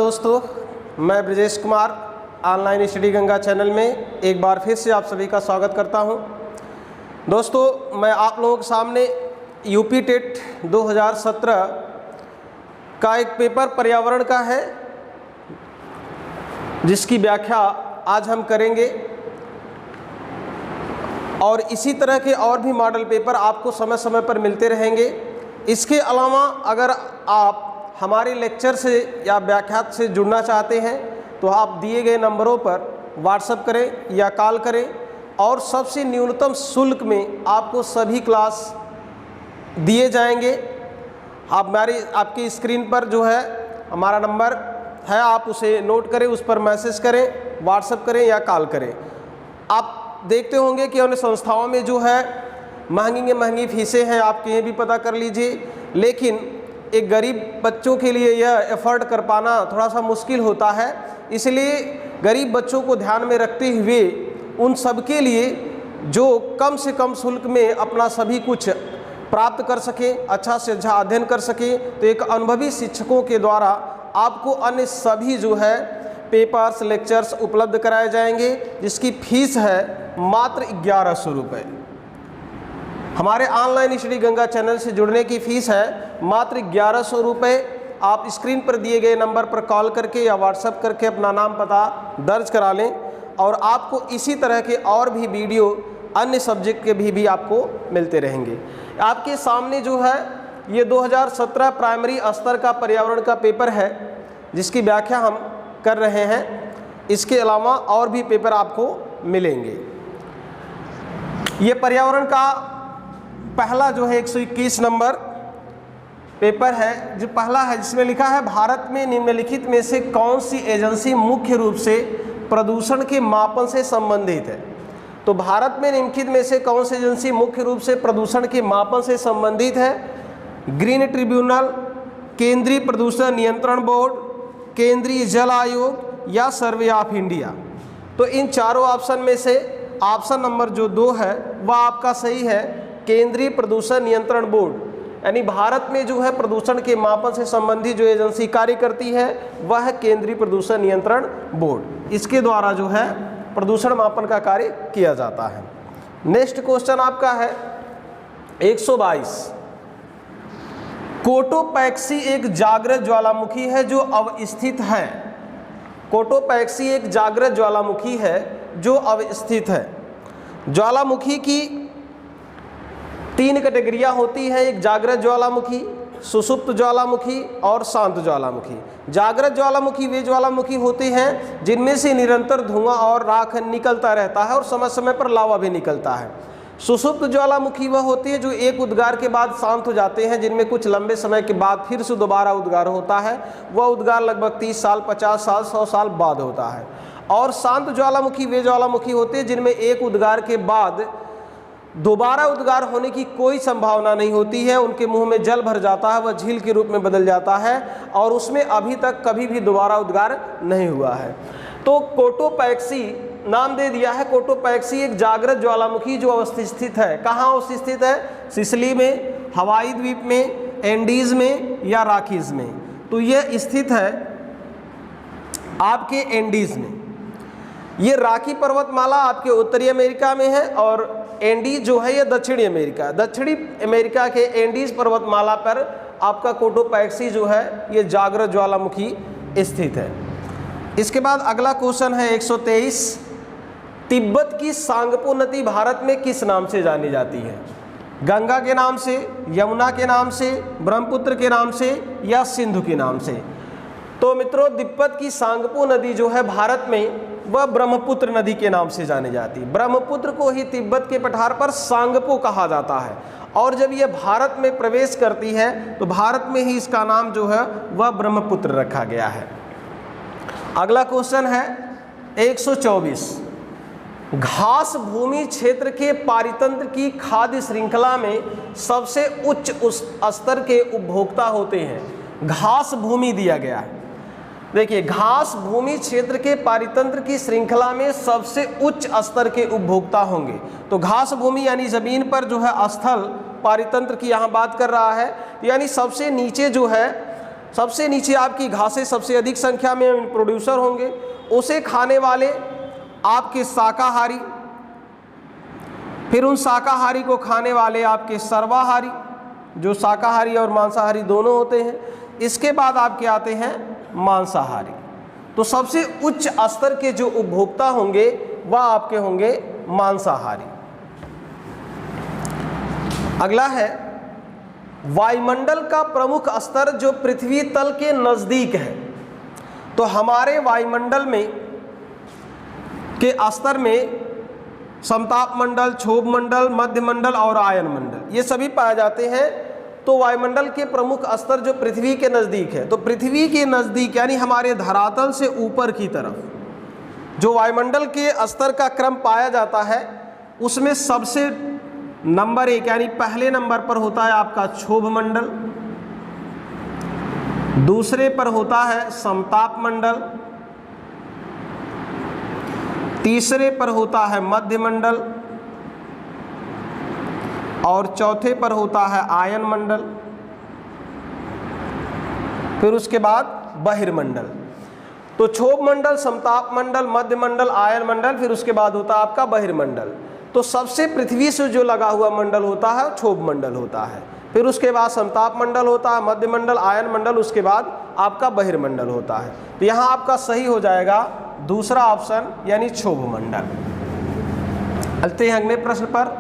दोस्तों, मैं Brajesh Kumar online study Ganga channel में एक बार फिर से आप सभी का स्वागत करता हूं। दोस्तों, मैं आप लोगों के सामने यूपी टेट 2017 का एक पेपर पर्यावरण का है, जिसकी व्याख्या आज हम करेंगे। और इसी तरह के और भी मॉडल पेपर आपको समय समय पर मिलते रहेंगे। इसके अलावा अगर आप हमारे लेक्चर से या व्याख्यात से जुड़ना चाहते हैं तो आप दिए गए नंबरों पर व्हाट्सएप करें या कॉल करें, और सबसे न्यूनतम शुल्क में आपको सभी क्लास दिए जाएंगे। आपकी स्क्रीन पर जो है हमारा नंबर है, आप उसे नोट करें, उस पर मैसेज करें, व्हाट्सएप करें या कॉल करें। आप देखते होंगे कि अन्य संस्थाओं में जो है महंगी फीसें हैं, आपके ये भी पता कर लीजिए, लेकिन एक गरीब बच्चों के लिए यह एफर्ट कर पाना थोड़ा सा मुश्किल होता है। इसलिए गरीब बच्चों को ध्यान में रखते हुए उन सब के लिए जो कम से कम शुल्क में अपना सभी कुछ प्राप्त कर सकें, अच्छा से अच्छा अध्ययन कर सकें, तो एक अनुभवी शिक्षकों के द्वारा आपको अन्य सभी जो है पेपर्स, लेक्चर्स उपलब्ध कराए जाएंगे, जिसकी फीस है मात्र 1100 रुपये। हमारे ऑनलाइन स्टडी गंगा चैनल से जुड़ने की फ़ीस है मात्र 1100 रुपये। आप स्क्रीन पर दिए गए नंबर पर कॉल करके या व्हाट्सएप करके अपना नाम पता दर्ज करा लें, और आपको इसी तरह के और भी वीडियो अन्य सब्जेक्ट के भी आपको मिलते रहेंगे। आपके सामने जो है ये 2017 प्राइमरी स्तर का पर्यावरण का पेपर है, जिसकी व्याख्या हम कर रहे हैं। इसके अलावा और भी पेपर आपको मिलेंगे। ये पर्यावरण का पहला जो है 121 नंबर पेपर है, जो पहला है, जिसमें लिखा है भारत में निम्नलिखित में से कौन सी एजेंसी मुख्य रूप से प्रदूषण के मापन से संबंधित है। तो भारत में निम्नलिखित में से कौन सी एजेंसी मुख्य रूप से प्रदूषण के मापन से संबंधित है? ग्रीन ट्रिब्यूनल, केंद्रीय प्रदूषण नियंत्रण बोर्ड, केंद्रीय जल आयोग या सर्वे ऑफ इंडिया। तो इन चारों ऑप्शन में से ऑप्शन नंबर जो 2 है वह आपका सही है, केंद्रीय प्रदूषण नियंत्रण बोर्ड। यानी भारत में जो है प्रदूषण के मापन से संबंधित जो एजेंसी कार्य करती है वह है केंद्रीय प्रदूषण नियंत्रण बोर्ड। इसके द्वारा जो है प्रदूषण मापन का कार्य किया जाता है। नेक्स्ट क्वेश्चन आपका है 122। कोटोपैक्सी एक जागृत ज्वालामुखी है जो अवस्थित है। कोटोपैक्सी एक जागृत ज्वालामुखी है जो अवस्थित है। ज्वालामुखी की 3 कैटेगरियाँ होती है, एक जागृत ज्वालामुखी, सुषुप्त ज्वालामुखी और शांत ज्वालामुखी। जागृत ज्वालामुखी वे ज्वालामुखी होते हैं जिनमें से निरंतर धुआं और राख निकलता रहता है और समय समय पर लावा भी निकलता है। सुषुप्त ज्वालामुखी वह होती है जो एक उद्गार के बाद शांत हो जाते हैं, जिनमें कुछ लंबे समय के बाद फिर से दोबारा उद्गार होता है। वह उद्गार लगभग 30 साल, 50 साल, 100 साल बाद होता है। और शांत ज्वालामुखी वे ज्वालामुखी होते हैं जिनमें एक उद्गार के बाद दोबारा उद्गार होने की कोई संभावना नहीं होती है। उनके मुंह में जल भर जाता है, वह झील के रूप में बदल जाता है और उसमें अभी तक कभी भी दोबारा उद्गार नहीं हुआ है। तो कोटोपैक्सी नाम दे दिया है। कोटोपैक्सी एक जागृत ज्वालामुखी जो अवस्थित है। कहाँ अवस्थित है? सिसिली में, हवाई द्वीप में, एंडीज में या रॉकीज में। तो यह स्थित है आपके एंडीज में। ये रॉकी पर्वतमाला आपके उत्तरी अमेरिका में है और एंडीज जो है ये दक्षिणी अमेरिका के एंडीज पर्वतमाला पर आपका कोटोपैक्सी जो है ये जागृत ज्वालामुखी स्थित है। इसके बाद अगला क्वेश्चन है 123। तिब्बत की सांगपो नदी भारत में किस नाम से जानी जाती है? गंगा के नाम से, यमुना के नाम से, ब्रह्मपुत्र के नाम से या सिंधु के नाम से? तो मित्रों, तिब्बत की सांगपो नदी जो है भारत में वह ब्रह्मपुत्र नदी के नाम से जानी जाती है। ब्रह्मपुत्र को ही तिब्बत के पठार पर सांगपो कहा जाता है। और जब यह भारत में प्रवेश करती है तो भारत में ही इसका नाम जो है वह ब्रह्मपुत्र रखा गया है। अगला क्वेश्चन है 124। घास भूमि क्षेत्र के पारितंत्र की खाद्य श्रृंखला में सबसे उच्च स्तर के उपभोक्ता होते हैं। घास भूमि दिया गया है। देखिए, घास भूमि क्षेत्र के पारितंत्र की श्रृंखला में सबसे उच्च स्तर के उपभोक्ता होंगे। तो घास भूमि यानी जमीन पर जो है स्थल पारितंत्र की यहाँ बात कर रहा है, यानी सबसे नीचे जो है सबसे नीचे आपकी घासें सबसे अधिक संख्या में प्रोड्यूसर होंगे, उसे खाने वाले आपके शाकाहारी, फिर उन शाकाहारी को खाने वाले आपके सर्वाहारी, जो शाकाहारी और मांसाहारी दोनों होते हैं। इसके बाद आपके आते हैं मांसाहारी। तो सबसे उच्च स्तर के जो उपभोक्ता होंगे वह आपके होंगे मांसाहारी। अगला है वायुमंडल का प्रमुख स्तर जो पृथ्वी तल के नज़दीक है। तो हमारे वायुमंडल में के स्तर में समताप मंडल, क्षोभ मंडल, मध्य मंडल और आयन मंडल ये सभी पाए जाते हैं। तो वायुमंडल के प्रमुख स्तर जो पृथ्वी के नज़दीक है, तो पृथ्वी के नज़दीक यानी हमारे धरातल से ऊपर की तरफ जो वायुमंडल के स्तर का क्रम पाया जाता है उसमें सबसे नंबर 1 यानी पहले नंबर पर होता है आपका क्षोभ मंडल, दूसरे पर होता है समताप मंडल, तीसरे पर होता है मध्य मंडल और चौथे पर होता है आयन मंडल, फिर उसके बाद बहिर्मंडल। तो क्षोभ मंडल, समताप मंडल, मध्य मंडल, आयन मंडल, फिर उसके बाद होता है आपका बहिर्मंडल। तो सबसे पृथ्वी से जो लगा हुआ मंडल होता है क्षोभ मंडल होता है, फिर उसके बाद समताप मंडल होता है, मध्य मंडल, आयन मंडल, उसके बाद आपका बहिर्मंडल होता है। तो यहाँ आपका सही हो जाएगा दूसरा ऑप्शन यानी क्षोभ मंडल। चलते हैं अगले प्रश्न पर।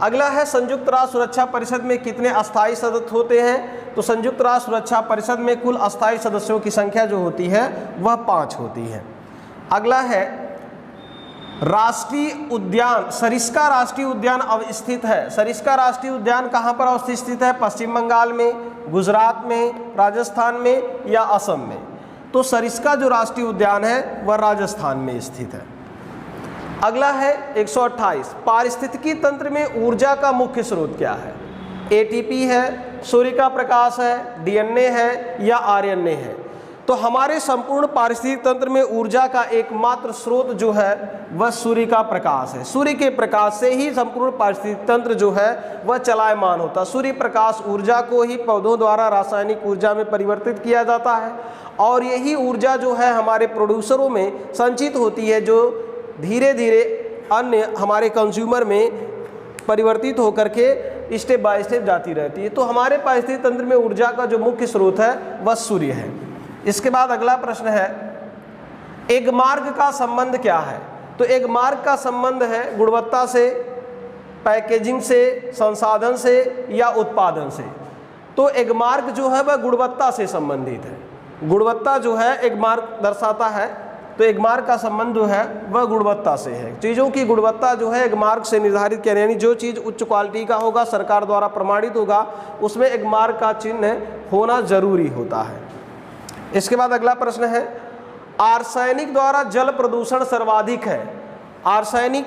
अगला है संयुक्त राष्ट्र सुरक्षा परिषद में कितने अस्थायी सदस्य होते हैं? तो संयुक्त राष्ट्र सुरक्षा परिषद में कुल अस्थायी सदस्यों की संख्या जो होती है वह 5 होती है। अगला है राष्ट्रीय उद्यान, सरिस्का राष्ट्रीय उद्यान अवस्थित है। सरिस्का राष्ट्रीय उद्यान कहाँ पर अवस्थित है? पश्चिम बंगाल में, गुजरात में, राजस्थान में या असम में? तो सरिस्का जो राष्ट्रीय उद्यान है वह राजस्थान में स्थित है। अगला है 128, पारिस्थितिकी तंत्र में ऊर्जा का मुख्य स्रोत क्या है? एटीपी है, सूर्य का प्रकाश है, डीएनए है या आरएनए है? तो हमारे संपूर्ण पारिस्थितिक तंत्र में ऊर्जा का एकमात्र स्रोत जो है वह सूर्य का प्रकाश है। सूर्य के प्रकाश से ही संपूर्ण पारिस्थितिक तंत्र जो है वह चलायमान होता है। सूर्य प्रकाश ऊर्जा को ही पौधों द्वारा रासायनिक ऊर्जा में परिवर्तित किया जाता है और यही ऊर्जा जो है हमारे प्रोड्यूसरों में संचित होती है, जो धीरे धीरे अन्य हमारे कंज्यूमर में परिवर्तित होकर के स्टेप बाय स्टेप जाती रहती है। तो हमारे पारिस्थितिक तंत्र में ऊर्जा का जो मुख्य स्रोत है वह सूर्य है। इसके बाद अगला प्रश्न है एगमार्क का संबंध क्या है? तो एगमार्क का संबंध है गुणवत्ता से, पैकेजिंग से, संसाधन से या उत्पादन से। तो एगमार्क जो है वह गुणवत्ता से संबंधित है। गुणवत्ता जो है एगमार्क दर्शाता है, तो एगमार्क का संबंध जो है वह गुणवत्ता से है। चीज़ों की गुणवत्ता जो है एगमार्क से निर्धारित किया, यानी जो चीज़ उच्च क्वालिटी का होगा, सरकार द्वारा प्रमाणित होगा, उसमें एगमार्क का चिन्ह होना जरूरी होता है। इसके बाद अगला प्रश्न है आर्सेनिक द्वारा जल प्रदूषण सर्वाधिक है। आर्सेनिक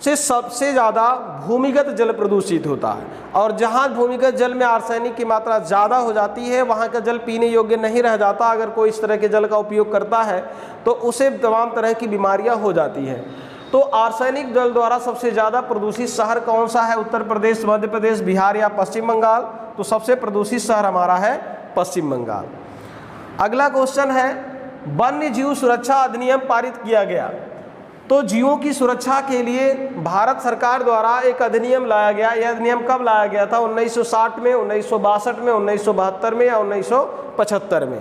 से सबसे ज़्यादा भूमिगत जल प्रदूषित होता है और जहाँ भूमिगत जल में आर्सेनिक की मात्रा ज़्यादा हो जाती है वहाँ का जल पीने योग्य नहीं रह जाता। अगर कोई इस तरह के जल का उपयोग करता है तो उसे तमाम तरह की बीमारियाँ हो जाती हैं। तो आर्सेनिक जल द्वारा सबसे ज़्यादा प्रदूषित शहर कौन सा है? उत्तर प्रदेश, मध्य प्रदेश, बिहार या पश्चिम बंगाल? तो सबसे प्रदूषित शहर हमारा है पश्चिम बंगाल। अगला क्वेश्चन है वन्य जीव सुरक्षा अधिनियम पारित किया गया। तो जीवों की सुरक्षा के लिए भारत सरकार द्वारा एक अधिनियम लाया गया। यह अधिनियम कब लाया गया था? 1960 में, 1962 में, 1972 में या 1975 में।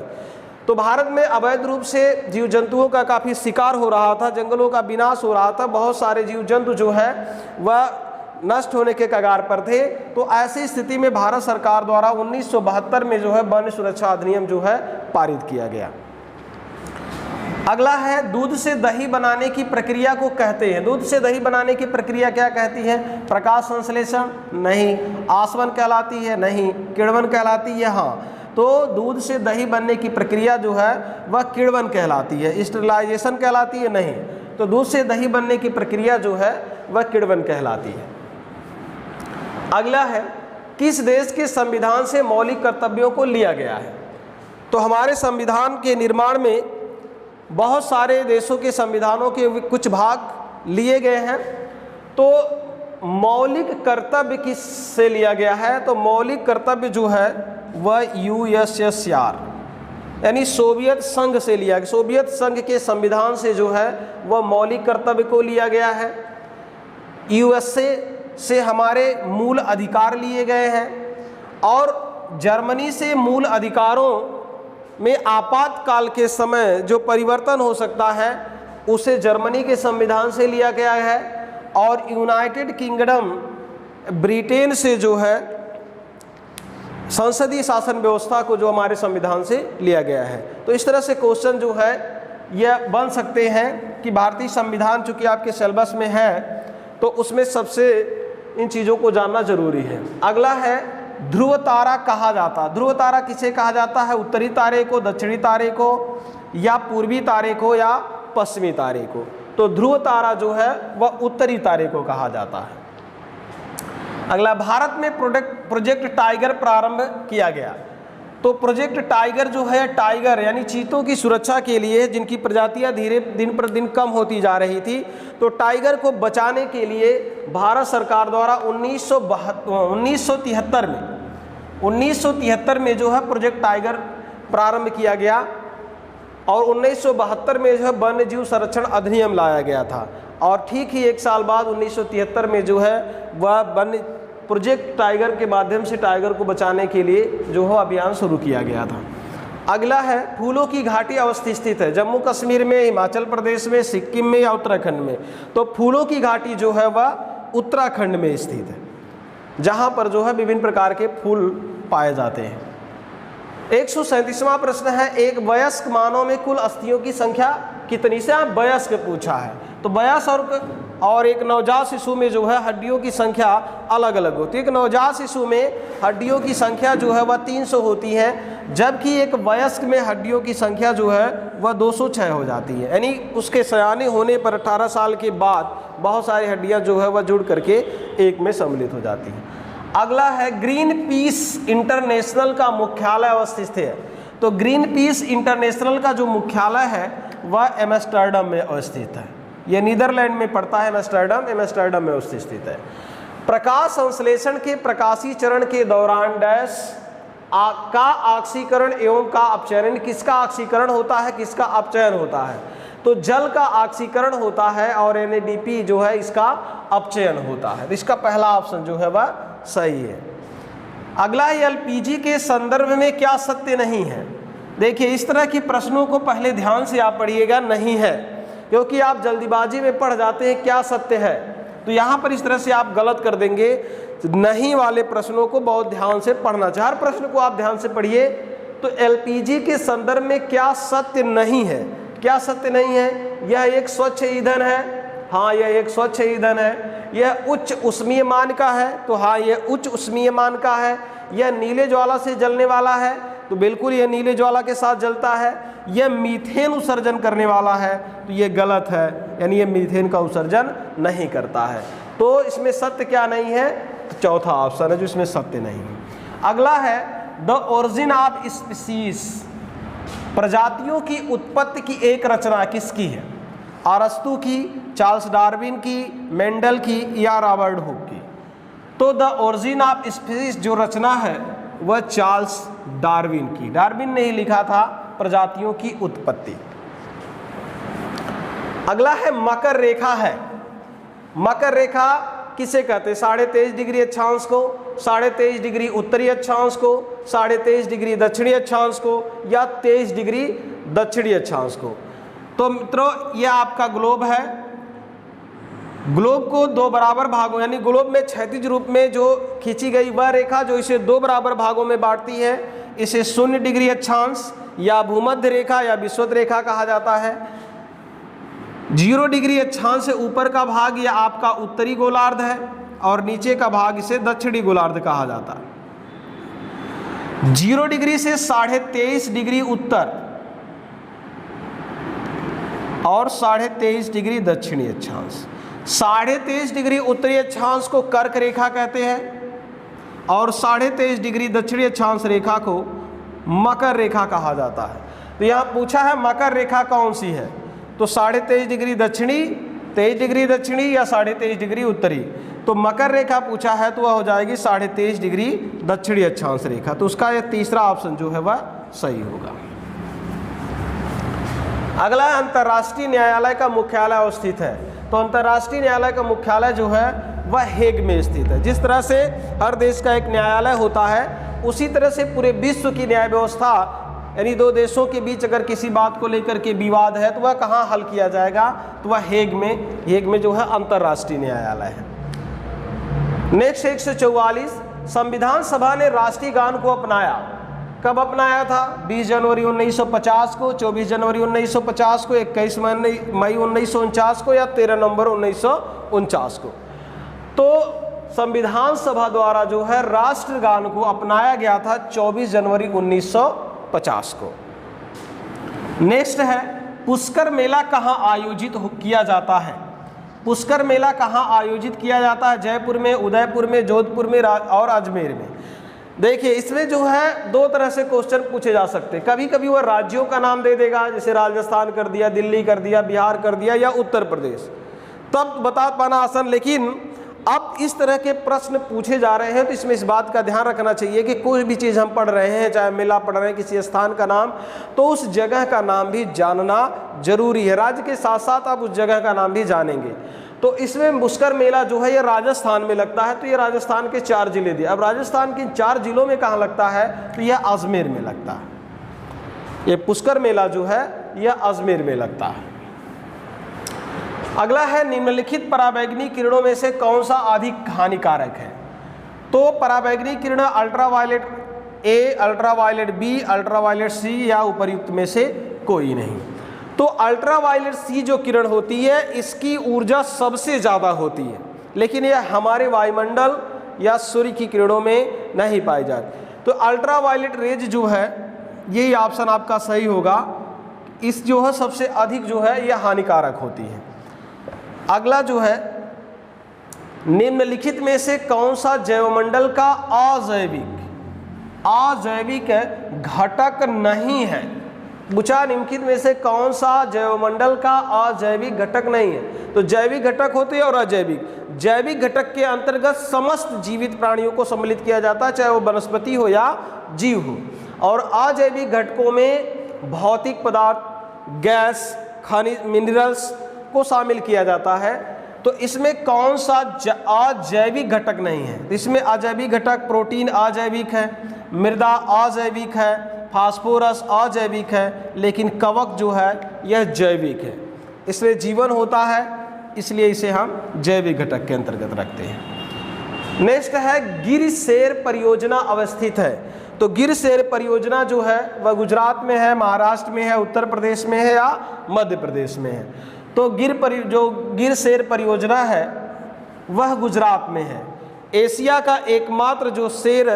तो भारत में अवैध रूप से जीव जंतुओं का काफ़ी शिकार हो रहा था, जंगलों का विनाश हो रहा था, बहुत सारे जीव जंतु जो है वह नष्ट होने के कगार पर थे। तो ऐसी स्थिति में भारत सरकार द्वारा 1972 में जो है वन्य सुरक्षा अधिनियम जो है पारित किया गया। अगला है दूध से दही बनाने की प्रक्रिया को कहते हैं। दूध से दही बनाने की प्रक्रिया क्या कहती है? प्रकाश संश्लेषण? नहीं। आसवन कहलाती है? नहीं। किण्वन कहलाती है? हाँ। तो दूध से दही बनने की प्रक्रिया जो है वह किण्वन कहलाती है। स्टरलाइजेशन कहलाती है? नहीं। तो दूध से दही बनने की प्रक्रिया जो है वह किण्वन कहलाती है। अगला है किस देश के संविधान से मौलिक कर्तव्यों को लिया गया है? तो हमारे संविधान के निर्माण में बहुत सारे देशों के संविधानों के कुछ भाग लिए गए हैं। तो मौलिक कर्तव्य किस से लिया गया है? तो मौलिक कर्तव्य जो है वह यूएसएसआर यानी सोवियत संघ से लिया गया, सोवियत संघ के संविधान से जो है वह मौलिक कर्तव्य को लिया गया है। यूएसए से हमारे मूल अधिकार लिए गए हैं और जर्मनी से मूल अधिकारों में आपातकाल के समय जो परिवर्तन हो सकता है उसे जर्मनी के संविधान से लिया गया है। और यूनाइटेड किंगडम ब्रिटेन से जो है संसदीय शासन व्यवस्था को जो हमारे संविधान से लिया गया है। तो इस तरह से क्वेश्चन जो है यह बन सकते हैं कि भारतीय संविधान चूंकि आपके सिलेबस में है तो उसमें सबसे इन चीज़ों को जानना जरूरी है। अगला है ध्रुव तारा कहा जाता। ध्रुव तारा किसे कहा जाता है? उत्तरी तारे को, दक्षिणी तारे को, या पूर्वी तारे को, या पश्चिमी तारे को। तो ध्रुव तारा जो है वह उत्तरी तारे को कहा जाता है। अगला, भारत में प्रोजेक्ट टाइगर प्रारंभ किया गया। तो प्रोजेक्ट टाइगर जो है, टाइगर यानी चीतों की सुरक्षा के लिए जिनकी प्रजातियां धीरे दिन पर दिन कम होती जा रही थी, तो टाइगर को बचाने के लिए भारत सरकार द्वारा 1973 में जो है प्रोजेक्ट टाइगर प्रारंभ किया गया और 1972 में जो है वन्य जीव संरक्षण अधिनियम लाया गया था। और ठीक ही एक साल बाद 1973 में जो है वह वन्य प्रोजेक्ट टाइगर के माध्यम से टाइगर को बचाने के लिए जो है अभियान शुरू किया गया था। अगला है फूलों की घाटी अवस्थित स्थित है। जम्मू कश्मीर में, हिमाचल प्रदेश में, सिक्किम में या उत्तराखंड में? तो फूलों की घाटी जो है वह उत्तराखंड में स्थित है, जहाँ पर जो है विभिन्न प्रकार के फूल पाए जाते हैं। 137वां प्रश्न है, एक वयस्क मानव में कुल अस्थियों की संख्या कितनी? से आप वयस्क पूछा है, तो वयस्क और एक नवजात शिशु में जो है हड्डियों की संख्या अलग अलग होती है। एक नवजात शिशु में हड्डियों की संख्या जो है वह 300 होती है, जबकि एक वयस्क में हड्डियों की संख्या जो है वह 206 हो जाती है। यानी उसके सयाने होने पर 18 साल के बाद बहुत सारी हड्डियां जो है वह जुड़ करके एक में सम्मिलित हो जाती हैं। अगला है ग्रीन पीस इंटरनेशनल का मुख्यालय अवस्थित है। तो ग्रीन पीस इंटरनेशनल का जो मुख्यालय है वह एम्स्टर्डम में अवस्थित है। यह नीदरलैंड में पड़ता है, एम्स्टर्डम में स्थित है। प्रकाश संश्लेषण के प्रकाशीय चरण के दौरान डैश का ऑक्सीकरण एवं का अपचयन, किसका ऑक्सीकरण होता है, किसका अपचयन होता है? तो जल का ऑक्सीकरण होता है और NADP जो है इसका अपचयन होता है। तो इसका पहला ऑप्शन जो है वह सही है। अगला है LPG के संदर्भ में क्या सत्य नहीं है? देखिए, इस तरह के प्रश्नों को पहले ध्यान से आप पढ़िएगा, नहीं है, क्योंकि आप जल्दीबाजी में पढ़ जाते हैं क्या सत्य है, तो यहाँ पर इस तरह से आप गलत कर देंगे। नहीं वाले प्रश्नों को बहुत ध्यान से पढ़ना चाहिए, हर प्रश्न को आप ध्यान से पढ़िए। तो LPG के संदर्भ में क्या सत्य नहीं है? क्या सत्य नहीं है? यह एक स्वच्छ ईंधन है, हाँ यह एक स्वच्छ ईंधन है। यह उच्च ऊष्मीय मान का है, तो हाँ यह उच्च ऊष्मीय मान का है। यह नीले ज्वाला से जलने वाला है, तो बिल्कुल यह नीले ज्वाला के साथ जलता है। यह मीथेन उत्सर्जन करने वाला है, तो यह गलत है, यानी यह मीथेन का उत्सर्जन नहीं करता है। तो इसमें सत्य क्या नहीं है? तो चौथा ऑप्शन है जो इसमें सत्य नहीं है। अगला है द ओरिजिन ऑफ स्पीसीज, प्रजातियों की उत्पत्ति की एक रचना किसकी है? अरस्तु की, चार्ल्स डार्विन की, मेंडल की या रॉबर्ट हुक की? तो द ओरिजिन ऑफ स्पीसीज जो रचना है वह चार्ल्स डार्विन की, डार्विन ने ही लिखा था प्रजातियों की उत्पत्ति। अगला है मकर रेखा है। मकर रेखा किसे कहते हैं? 23.5 डिग्री अक्षांश को, 23.5 डिग्री उत्तरी अक्षांश को, 23.5 डिग्री दक्षिणी अक्षांश को, या 23 डिग्री दक्षिणी अक्षांश को। तो मित्रों, यह आपका ग्लोब है। ग्लोब को दो बराबर भागों, यानी ग्लोब में क्षैतिज रूप में जो खींची गई वह रेखा जो इसे दो बराबर भागों में बांटती है, इसे 0 डिग्री अक्षांश या भूमध्य रेखा या विषुवत रेखा कहा जाता है। 0 डिग्री अक्षांश से ऊपर का भाग यह आपका उत्तरी गोलार्ध है और नीचे का भाग इसे दक्षिणी गोलार्ध कहा जाता है। 0 डिग्री से 23.5 डिग्री उत्तर और 23.5 डिग्री दक्षिणी अक्षांश। 23.5 डिग्री उत्तरी अक्षांश को कर्क रेखा कहते हैं और 23.5 डिग्री दक्षिणी अक्षांश रेखा को मकर रेखा कहा जाता है। तो यहाँ पूछा है मकर रेखा कौन सी है? तो 23.5 डिग्री दक्षिणी, 23 डिग्री दक्षिणी या 23.5 डिग्री उत्तरी? तो मकर रेखा पूछा है तो वह हो जाएगी 23.5 डिग्री दक्षिणी अक्षांश रेखा। तो उसका यह तीसरा ऑप्शन जो है वह सही होगा। अगला है अंतर्राष्ट्रीय न्यायालय का मुख्यालय अवस्थित है। तो अंतर्राष्ट्रीय न्यायालय का मुख्यालय जो है वह हेग में स्थित है। जिस तरह से हर देश का एक न्यायालय होता है, उसी तरह से पूरे विश्व की न्याय व्यवस्था, यानी दो देशों के बीच अगर किसी बात को लेकर के विवाद है तो वह कहाँ हल किया जाएगा, तो वह हेग में जो है अंतर्राष्ट्रीय न्यायालय है। नेक्स्ट 144, संविधान सभा ने राष्ट्रीय गान को अपनाया। कब अपनाया था? 20 जनवरी 1950 को, 24 जनवरी 1950 को, 21 मई 1949 को या 13 नवंबर 1949 को। तो संविधान सभा द्वारा जो है राष्ट्रगान को अपनाया गया था 24 जनवरी 1950 को। नेक्स्ट है पुष्कर मेला कहाँ आयोजित किया जाता है? पुष्कर मेला कहाँ आयोजित किया जाता है? जयपुर में, उदयपुर में, जोधपुर में और अजमेर में। देखिए, इसमें जो है दो तरह से क्वेश्चन पूछे जा सकते हैं। कभी कभी वह राज्यों का नाम दे देगा, जैसे राजस्थान कर दिया, दिल्ली कर दिया, बिहार कर दिया या उत्तर प्रदेश, तब बता पाना आसान। लेकिन अब इस तरह के प्रश्न पूछे जा रहे हैं तो इसमें इस बात का ध्यान रखना चाहिए कि कोई भी चीज़ हम पढ़ रहे हैं, चाहे मेला पढ़ रहे हैं, किसी स्थान का नाम, तो उस जगह का नाम भी जानना जरूरी है। राज्य के साथ साथ आप उस जगह का नाम भी जानेंगे। तो इसमें पुष्कर मेला जो है ये राजस्थान में लगता है, तो ये राजस्थान के 4 जिले दिए। अब राजस्थान के 4 जिलों में कहाँ लगता है? तो यह अजमेर में लगता है। ये पुष्कर मेला जो है यह अजमेर में लगता है। अगला है निम्नलिखित पराबैंगनी किरणों में से कौन सा अधिक हानिकारक है? तो पराबैंगनी किरण ultraviolet A, ultraviolet B, ultraviolet C या उपर्युक्त में से कोई नहीं। तो अल्ट्रावायलेट सी जो किरण होती है इसकी ऊर्जा सबसे ज़्यादा होती है, लेकिन यह हमारे वायुमंडल या सूर्य की किरणों में नहीं पाई जाती। तो अल्ट्रावायलेट रेज जो है, यही ऑप्शन आपका सही होगा। इस जो है सबसे अधिक जो है यह हानिकारक होती है। अगला जो है निम्नलिखित में से कौन सा जैवमंडल का अजैविक घटक नहीं है? पूछा निम्नलिखित में से कौन सा जैवमंडल का अजैविक घटक नहीं है? तो जैविक घटक होते हैं और अजैविक। जैविक घटक के अंतर्गत समस्त जीवित प्राणियों को सम्मिलित किया जाता है, चाहे वो वनस्पति हो या जीव हो। और अजैविक घटकों में भौतिक पदार्थ, गैस, खनिज, मिनरल्स को शामिल किया जाता है। तो इसमें कौन सा अजैविक घटक नहीं है? तो इसमें अजैविक घटक प्रोटीन अजैविक है, मृदा अजैविक है, फास्फोरस अजैविक है, लेकिन कवक जो है यह जैविक है। इसमें जीवन होता है, इसलिए इसे हम जैविक घटक के अंतर्गत रखते हैं। नेक्स्ट है गिरसेर परियोजना अवस्थित है। तो गिरसेर परियोजना जो है वह गुजरात में है, महाराष्ट्र में है, उत्तर प्रदेश में है या मध्य प्रदेश में है। तो गिरसेर परियोजना है वह गुजरात में है। एशिया का एकमात्र जो शेर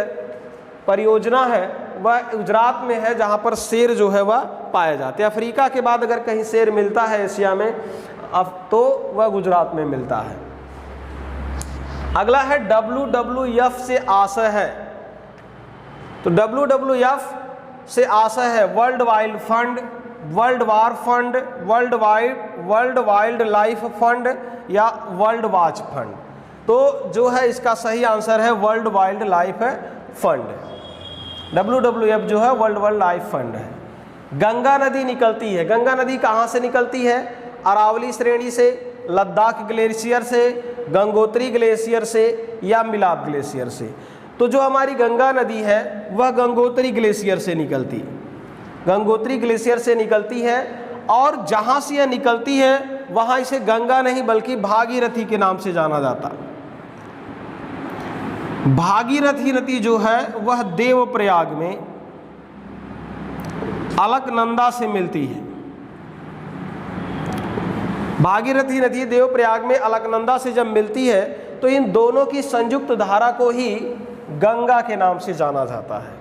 परियोजना है वह गुजरात में है, जहाँ पर शेर जो है वह पाए जाते हैं। अफ्रीका के बाद अगर कहीं शेर मिलता है एशिया में तो वह गुजरात में मिलता है। अगला है WWF से आशय है। तो WWF से आशय है world wild fund, world war fund, world wild life fund या वर्ल्ड वाच फंड। तो जो है इसका सही आंसर है world wild life fund. WWF जो है वर्ल्ड वाइल्ड लाइफ फंड है। गंगा नदी निकलती है। गंगा नदी कहाँ से निकलती है? अरावली श्रेणी से, लद्दाख ग्लेशियर से, गंगोत्री ग्लेशियर से या मिलाप ग्लेशियर से। तो जो हमारी गंगा नदी है वह गंगोत्री ग्लेशियर से निकलती है, गंगोत्री ग्लेशियर से निकलती है। और जहाँ से यह निकलती है वहाँ इसे गंगा नहीं बल्कि भागीरथी के नाम से जाना जाता। भागीरथी नदी जो है वह देवप्रयाग में अलकनंदा से मिलती है। भागीरथी नदी देवप्रयाग में अलकनंदा से जब मिलती है तो इन दोनों की संयुक्त धारा को ही गंगा के नाम से जाना जाता है।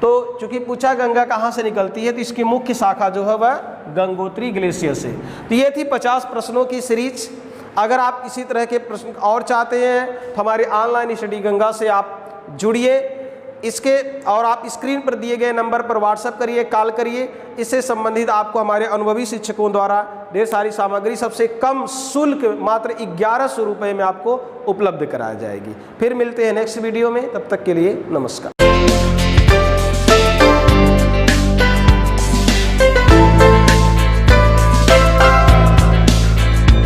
तो चूंकि पूछा गंगा कहाँ से निकलती है तो इसकी मुख्य शाखा जो है वह गंगोत्री ग्लेशियर से। तो ये थी 50 प्रश्नों की सीरीज। अगर आप इसी तरह के प्रश्न और चाहते हैं तो हमारे ऑनलाइन स्टडी गंगा से आप जुड़िए। इसके और आप स्क्रीन पर दिए गए नंबर पर व्हाट्सएप करिए, कॉल करिए। इससे संबंधित आपको हमारे अनुभवी शिक्षकों द्वारा ढेर सारी सामग्री सबसे कम शुल्क मात्र 1100 रुपये में आपको उपलब्ध कराई जाएगी। फिर मिलते हैं नेक्स्ट वीडियो में, तब तक के लिए नमस्कार।